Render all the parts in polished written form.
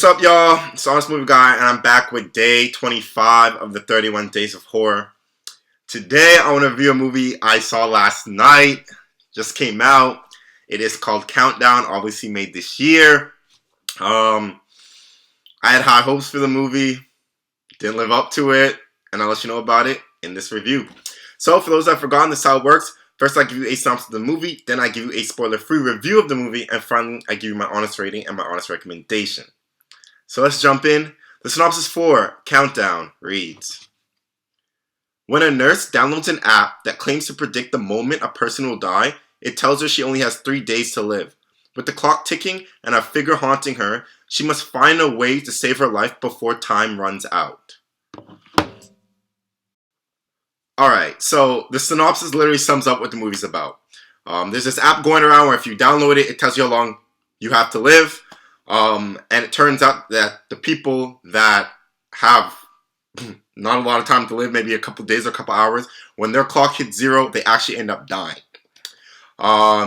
What's up, y'all? It's Honest Movie Guy, and I'm back with day 25 of the 31 Days of Horror. Today, I want to review a movie I saw last night. Just came out. It is called Countdown, obviously made this year. I had high hopes for the movie. Didn't live up to it, and I'll let you know about it in this review. So, for those that have forgotten, this is how it works. First, I give you a synopsis of the movie, then I give you a spoiler-free review of the movie, and finally, I give you my honest rating and my honest recommendation. So let's jump in. The synopsis for Countdown reads: when a nurse downloads an app that claims to predict the moment a person will die, it tells her she only has 3 days to live. With the clock ticking and a figure haunting her, she must find a way to save her life before time runs out. Alright, so the synopsis literally sums up what the movie's about. There's this app going around where if you download it, it tells you how long you have to live. And it turns out that the people that have not a lot of time to live, maybe a couple days or a couple hours, when their clock hits 0, they actually end up dying.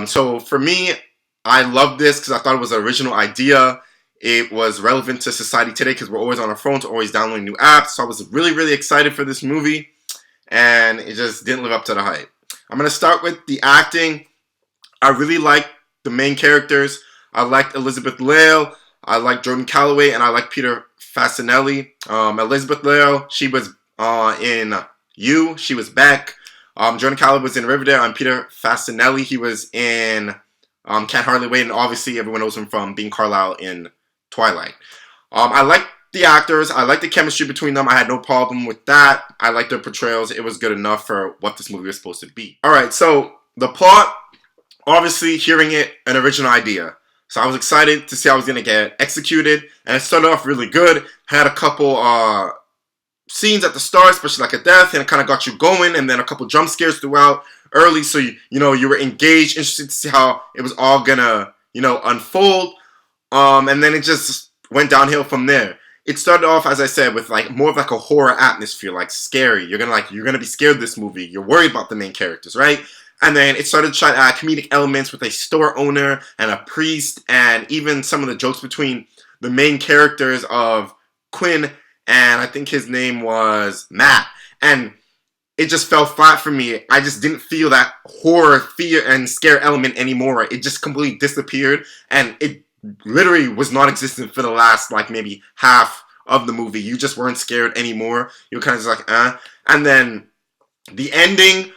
So for me, I love this because I thought it was an original idea. It was relevant to society today because we're always on our phones, always downloading new apps. So I was really, really excited for this movie, and it just didn't live up to the hype. I'm going to start with the acting. I really liked the main characters. I liked Elizabeth Lail, I liked Jordan Calloway, and I liked Peter Facinelli. Elizabeth Lail, she was in You, she was Beck. Jordan Calloway was in Riverdale, and Peter Facinelli, he was in Can't Hardly Wait, and obviously everyone knows him from being Carlisle in Twilight. I liked the actors, I liked the chemistry between them, I had no problem with that. I liked their portrayals, it was good enough for what this movie was supposed to be. Alright, so the plot, obviously hearing it, an original idea. So I was excited to see how it was going to get executed. And it started off really good. Had a couple scenes at the start, especially like a death. And it kind of got you going. And then a couple jump scares throughout early. So, you were engaged, interested to see how it was all going to, unfold. And then it just went downhill from there. It started off, as I said, with like more of like a horror atmosphere, like scary. You're going to be scared of this movie. You're worried about the main characters, right? And then it started to try to add comedic elements with a store owner and a priest, and even some of the jokes between the main characters of Quinn and I think his name was Matt. And it just fell flat for me. I just didn't feel that horror, fear, and scare element anymore. It just completely disappeared, and it literally was non-existent for the last like maybe half of the movie. You just weren't scared anymore. You were kind of just like, And then the ending,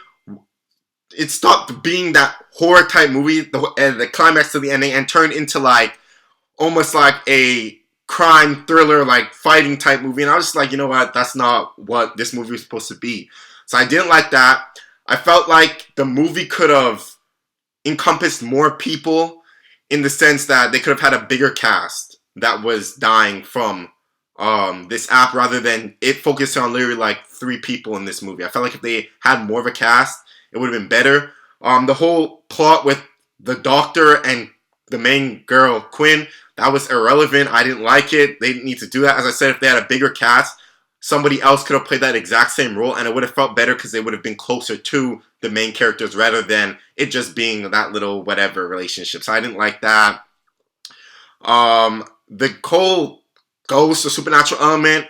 it stopped being that horror type movie, the climax to the ending, and turned into like almost like a crime thriller, like fighting type movie. And I was just like, you know what? That's not what this movie was supposed to be. So I didn't like that. I felt like the movie could have encompassed more people in the sense that they could have had a bigger cast that was dying from this app rather than it focused on literally like 3 people in this movie. I felt like if they had more of a cast, it would have been better. The whole plot with the doctor and the main girl, Quinn, that was irrelevant. I didn't like it. They didn't need to do that. As I said, if they had a bigger cast, somebody else could have played that exact same role, and it would have felt better because they would have been closer to the main characters rather than it just being that little whatever relationship. So I didn't like that. The whole ghost or supernatural element,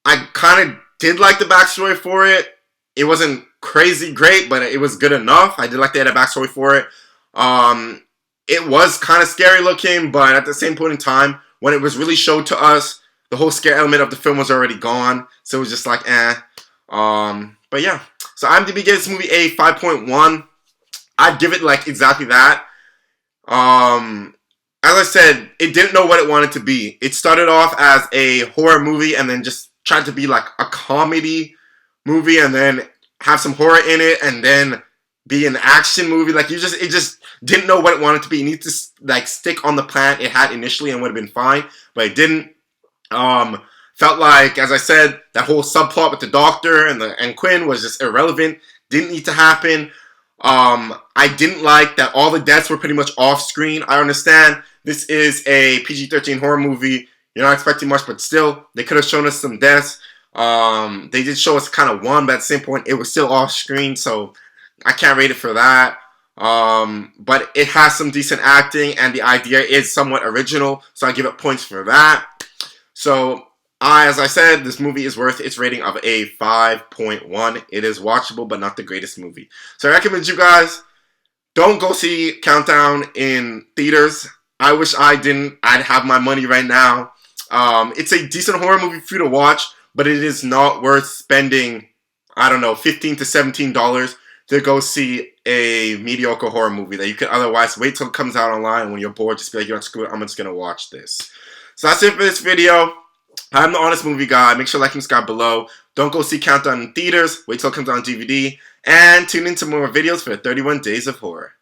I kind of did like the backstory for it. It wasn't crazy great, but it was good enough. I did like they had a backstory for it. It was kind of scary looking, but at the same point in time, when it was really showed to us, the whole scare element of the film was already gone. So it was just like, But yeah. So IMDb gave this movie a 5.1. I'd give it like exactly that. As I said, it didn't know what it wanted to be. It started off as a horror movie and then just tried to be like a comedy movie and then have some horror in it and then be an action movie. Like it just didn't know what it wanted to be. It needed to like stick on the plan it had initially and would have been fine, but it didn't. Felt like, as I said, that whole subplot with the doctor and Quinn was just irrelevant. Didn't need to happen. I didn't like that all the deaths were pretty much off screen. I understand this is a PG-13 horror movie. You're not expecting much, but still, they could have shown us some deaths. They did show us kind of one, but at the same point, it was still off screen, so I can't rate it for that. But it has some decent acting, and the idea is somewhat original, so I give it points for that. So, as I said, this movie is worth its rating of a 5.1. It is watchable, but not the greatest movie. So I recommend you guys, don't go see Countdown in theaters. I wish I didn't. I'd have my money right now. It's a decent horror movie for you to watch, but it is not worth spending, I don't know, $15 to $17 to go see a mediocre horror movie that you could otherwise wait till it comes out online. When you're bored, just be like, you know, screw it, I'm just going to watch this. So that's it for this video. I'm the Honest Movie Guy. Make sure to like and subscribe below. Don't go see Countdown in theaters. Wait till it comes out on DVD. And tune in to more videos for 31 Days of Horror.